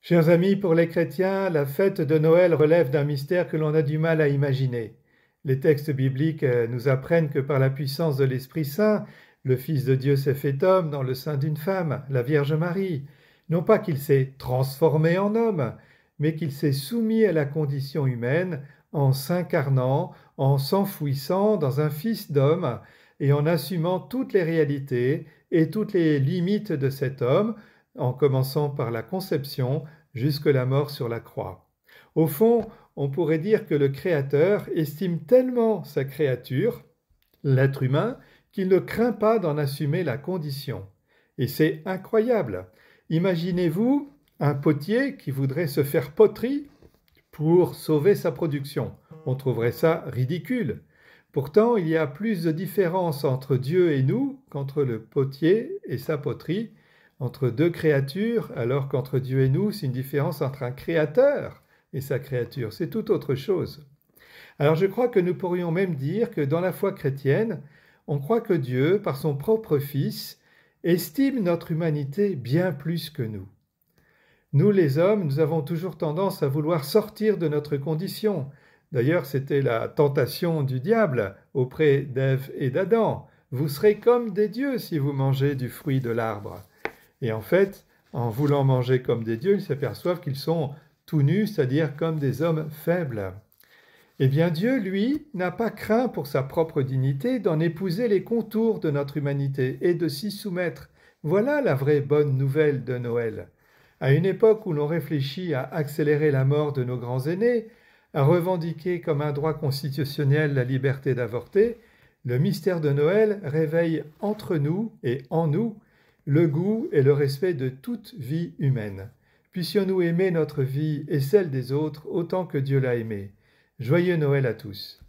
Chers amis, pour les chrétiens, la fête de Noël relève d'un mystère que l'on a du mal à imaginer. Les textes bibliques nous apprennent que par la puissance de l'Esprit Saint, le Fils de Dieu s'est fait homme dans le sein d'une femme, la Vierge Marie. Non pas qu'il s'est transformé en homme, mais qu'il s'est soumis à la condition humaine en s'incarnant, en s'enfouissant dans un Fils d'homme et en assumant toutes les réalités et toutes les limites de cet homme, en commençant par la conception jusque la mort sur la croix. Au fond, on pourrait dire que le Créateur estime tellement sa créature, l'être humain, qu'il ne craint pas d'en assumer la condition. Et c'est incroyable. Imaginez-vous un potier qui voudrait se faire poterie pour sauver sa production. On trouverait ça ridicule. Pourtant, il y a plus de différence entre Dieu et nous qu'entre le potier et sa poterie, entre deux créatures, alors qu'entre Dieu et nous, c'est une différence entre un créateur et sa créature. C'est tout autre chose. Alors je crois que nous pourrions même dire que dans la foi chrétienne, on croit que Dieu, par son propre Fils, estime notre humanité bien plus que nous. Nous, les hommes, nous avons toujours tendance à vouloir sortir de notre condition. D'ailleurs, c'était la tentation du diable auprès d'Ève et d'Adam. Vous serez comme des dieux si vous mangez du fruit de l'arbre. Et en fait, en voulant manger comme des dieux, ils s'aperçoivent qu'ils sont tout nus, c'est-à-dire comme des hommes faibles. Eh bien, Dieu, lui, n'a pas craint pour sa propre dignité d'en épouser les contours de notre humanité et de s'y soumettre. Voilà la vraie bonne nouvelle de Noël. À une époque où l'on réfléchit à accélérer la mort de nos grands aînés, à revendiquer comme un droit constitutionnel la liberté d'avorter, le mystère de Noël réveille entre nous et en nous le goût et le respect de toute vie humaine. Puissions-nous aimer notre vie et celle des autres autant que Dieu l'a aimée. Joyeux Noël à tous.